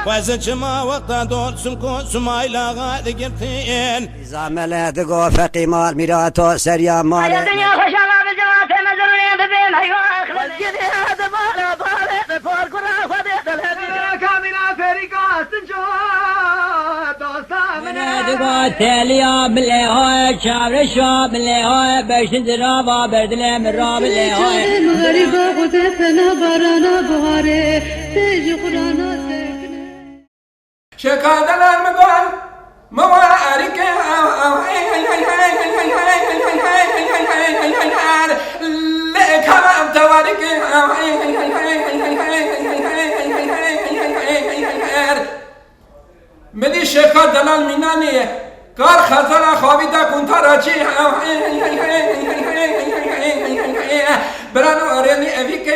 وزجما وقتا دول سنكو سمايلا غادي قرتين إذا ملأت قوفقي مال ميراتو سريا مال الدنيا خوش الله بجوات مزرين ببين هيوا مسجد هذا بالا بالا فوق رافض كامنا فريقات تنجو دوستا من هذا تاليا بالله هاي شعر الشعب بالله هاي باش ندرابا بردلي من راب بالله هاي غريبة غدتنا برانا بهاري تيجي قرانا شكادا المقال موارك لك هم توارك مدي شكا دلال مناني كار خزانا خوابيدا كنت راجي برانو اريني ابيك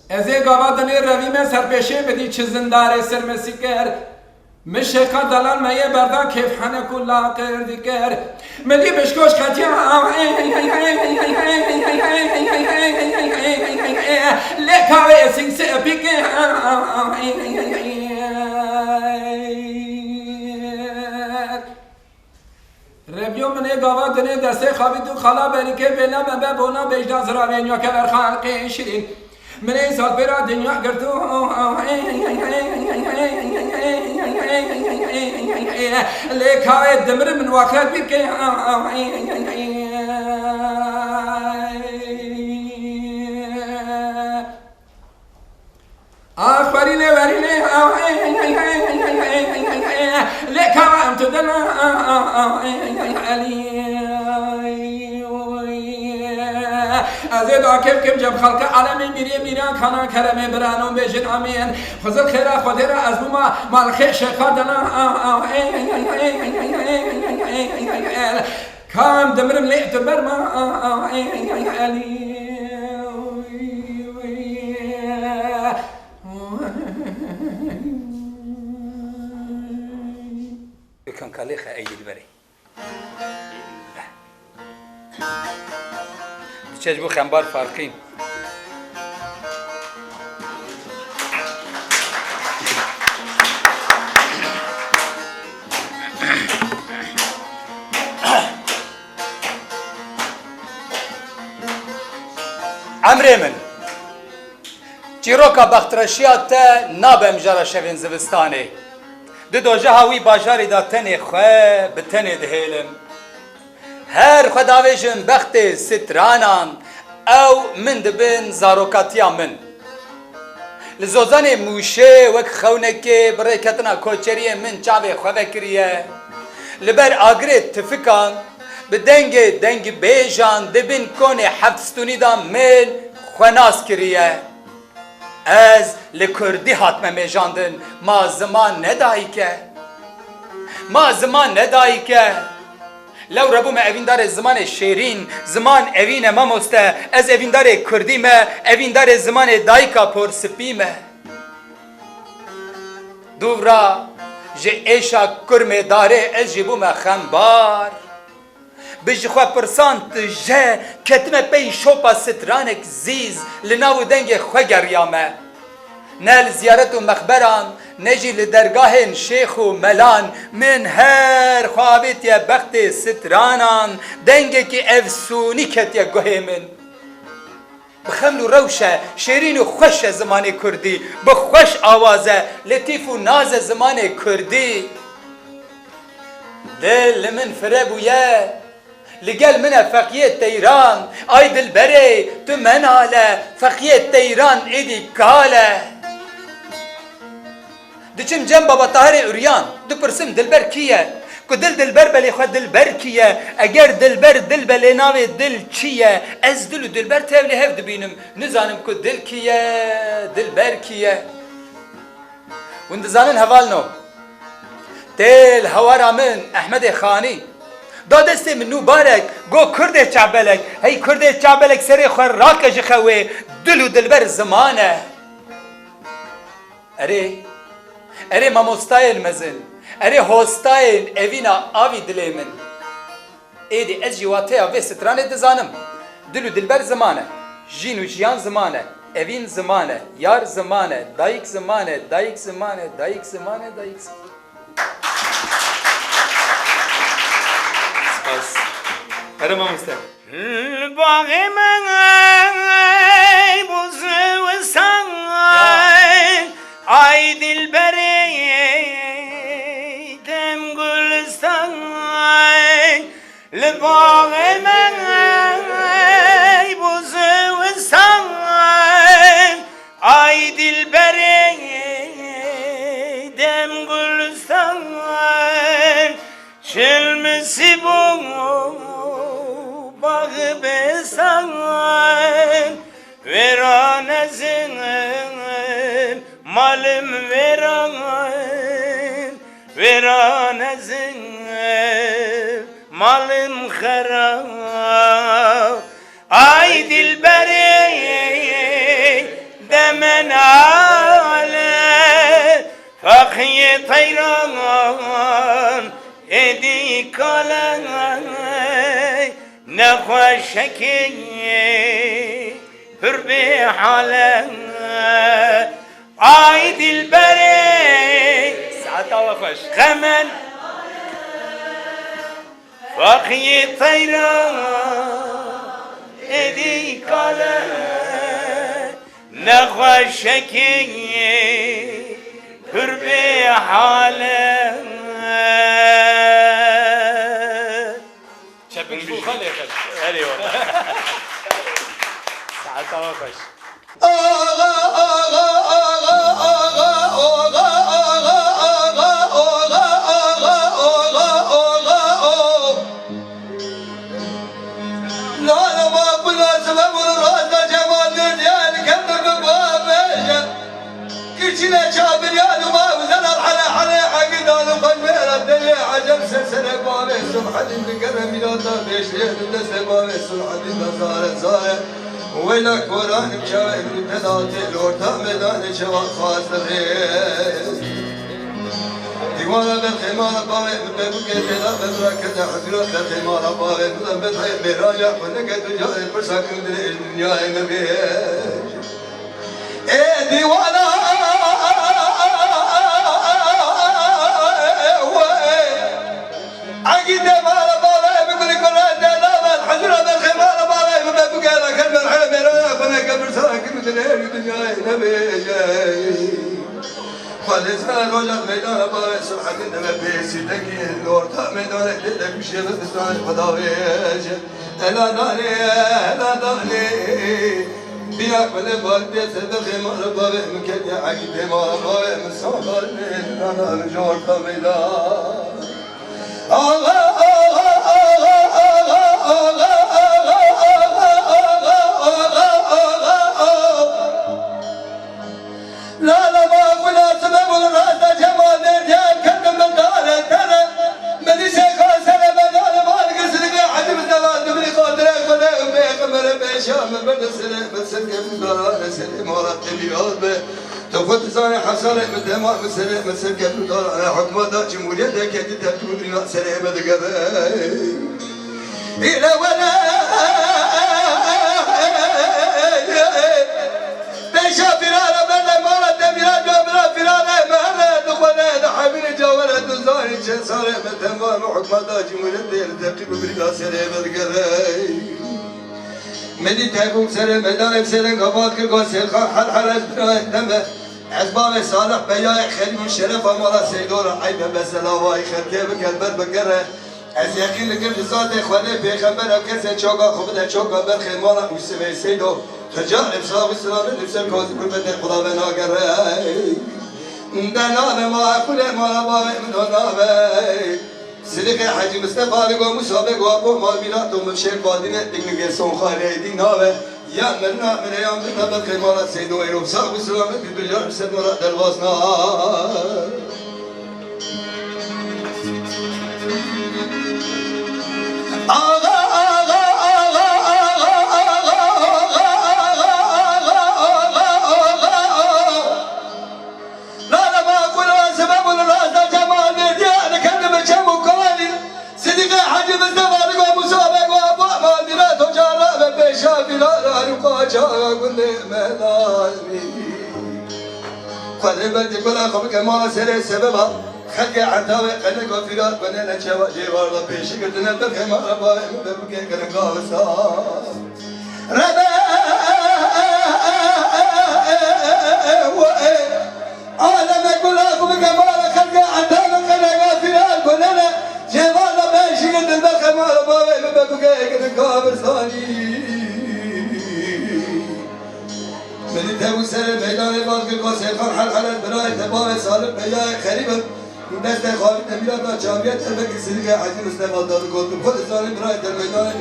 از یک آبادانی روی من سرپیشه بدی چه زندار سرمسی کرد مشکا دلال میه بردا کیف خانه کلا کردی کرد مدی بشکوش کتیم لکاوه سینگ سه اپیک ربیو من یک آبادانی دسته خوابی تو خلا بری که بلا من به بونا بجدا زراوین یا که بر خلق شیرین من این سال برا دنیا گرتو لیکای دمر من واقعیت بیر که آخری لوری لیکای ام تو دل از دعا کم جب خلق عالم میران کانا کرم برانو بجن آمین خزل خیره خودی را از بوما مال خیش خدنا کام دمرم لیت برما كان كاليخ أي البري تشجبو خنبار فارقين عمري من چیروکا بخترشیات نابم جرا شوین زوستانه دو جهاوی باجاری دا تنی خواه به تنی دهیلم هر خداویجم بخت سترانان او من دبن زاروکاتیا من لزوزان موشه وک خونکی برای کتنا کوچریه من چاوی خواه کریه لبر آگره تفکان به دنگ بیجان دبن کن حفظتونی دا من خواناس کریه از لکردی حتم میجاندن ما زمان ندایی که لو ربو ما اوین دار زمان شیرین زمان اوین ما مسته از اوین دار کردی ما اوین دار زمان دایکا پرسپی ما دورا جه ایشا کرم داره از جبو ما خنبار بجی خواه پرسان تجه کتمه پی شوپا سترانک زیز لناو دنگ خواه گریامه نال زیارت و مخبران نجی لدرگاه شیخ و ملان من هر خوابت یا بخت سترانان دنگه که افسونی کت یا گوه من بخمل و روشه شیرین و خوش زمان کردی بخوش آوازه لطیف و ناز زمان کردی دل من فربویه لقال منها فقية تيران اي دلبري تمناله فقية تيران ايدي كاله دچم جنب بابا طاهر اوريان دو برسم دلبر كيه كو دلبر بلي خو دلبر كيه اگر دلبر دل بلي ناوي دل كيه از دل دلبر تولي هف دبينم نزانم كو دل كيه دلبر كيه وند زانن هوالنو تل هوارا من احمد خاني دادسته منو بارك گو کرده چعبلك هی کرده چعبلك سری خور راکج خوه دل و دلبر زمانه اره اره مامۆستایên mezin اره hostayên evîna avî dilê min êdî ez jî wateya vê stranê dizanim dil û dilber ziman e jîn û jiyan ziman e evîn ziman e yar ziman e dayîk ziman e dayîk ziman e dayîk ziman e dayîk ziman e spas اره مامۆستای باغی من بوزه و سنگ ای دل بریدم گلستان لباغ من بوزه و سنگ ای دل بریدم گلستان چلمسی بو باغ بستان ویران زنم مالم ویران زنم مالم خراب ای دل بری دمن آله فخی طیران ادی کالان نخوشکی پر به حالن آی دل بری ساعتا و خوش غمن فقی طیران ادی کالن نخوشکی پر به حالن ساعتا و خوش ولا قرآن بشايب البنات الورطة ميدان شوال خاص الرئيس ديوانا بالخمارة باوي ببوكي بلا بدركة حفرات بالخمارة باوي بلا بدحي مراجع فنكة تجاه البرسا كندر الدنيا نبيش ايه ديوانا عقيد مالا باوي بكل قرآن دلابا حجرة بالخمارة باوي ببوكي لك البرحي مراجع فنكة برسا كندر الدنيا نبيش خالصنا روجا ميدان باوي سبحان النبي بيسي تكي الورطة ميدان دلك مشي بستان خداويش الا داني بياك بلي بالدي سبخي مال باوي مكدي عقيد مال باوي مسافر من انا الجورطة ميدان لا ما أقول سبب الرأس جمال الرجال كتب من دار ترى من شيخ سنة بدال مالك سلقي عجب الزمان دبلي قادرك ولا بيك من بيشام من سنة بس كم دار سنة مرات بياد به تفوت زاني حصل من دماء من سنة بس كم دار حكومة جمهورية كده تقول لنا سنة بدقة إلى ولا بيشام فرارة بلا مرات بلا جبرا فرارة مهلا دخونا دحمل جوالة دزاني شنصار من دماء حكومة جمهورية تقيم بلا سنة بدقة مدي تابوك سنة مدائم سنة قبات كل سيل حل حل دمه عزبان صالح بياي خليل الشرف امالا سيدور عيب بس لاواي خلكي بكلبر بكره از يقين لكم ذات خلي پیغمبر كسه چوغا خبده چوغا برخي مالا مسلم سيدو تجارب صاحب السلام نفسر كوز كل خدا بنا كره دنا ما كل ما با من دنا سلك حاجي مصطفى لقوا مسابق وابو ما بيناتهم مشير بادينه تكنيك سون خالدي ناوه يا مرنا من ايام نبل خيمات سيدو ايروب صاحب السلام في بجار سد مراد الواسنا لا ما اقول مداري خذ بدي كل أخوك ما سر سببها خلق عتاوي قلق وفرات بنينا جوا جوار بيش قدنا بخيم ربا ببكي كنا قاوسا ربا عالم كل أخوك ما خلق عتاوي قلق وفرات بنينا جوار بيش قدنا بخيم ربا ببكي كنا قاوسا من توسل ميدان باقي قاسي فرح الحلال براي تبارك صالح بيا خريبا دست خالد نبيات جامعة البك سلقة عجيب استمال دار قلت بخد صالح براي الميدان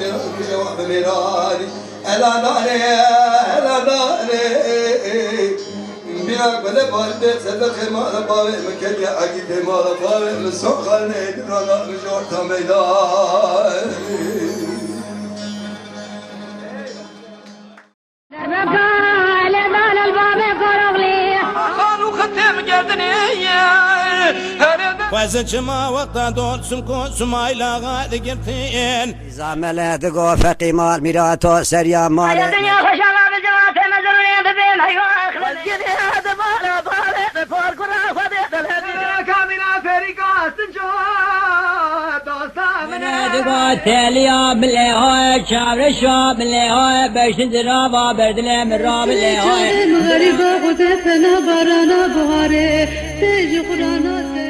جواب ميراني الا ناري بيا بلا بالد سبب خيمة باوي مكان يا عقيد مال باوي مسوق خلني درانا رجوع ميدان وزن ما وقتا دول سمكو سمايلا غادي قرتين زامل دقو فقي مال ميراتو سريا مال الدنيا خوش الله بجوات نزلني ببين ايوا مسجد هذا مالا بارك فوق الراس كامنا فريقات تنجو دوستا دقو تاليا بالله شعر الشعب بالله باش درابا بردلم الراب بالله غريبة غزتنا برانا بهاري تيجي قرانا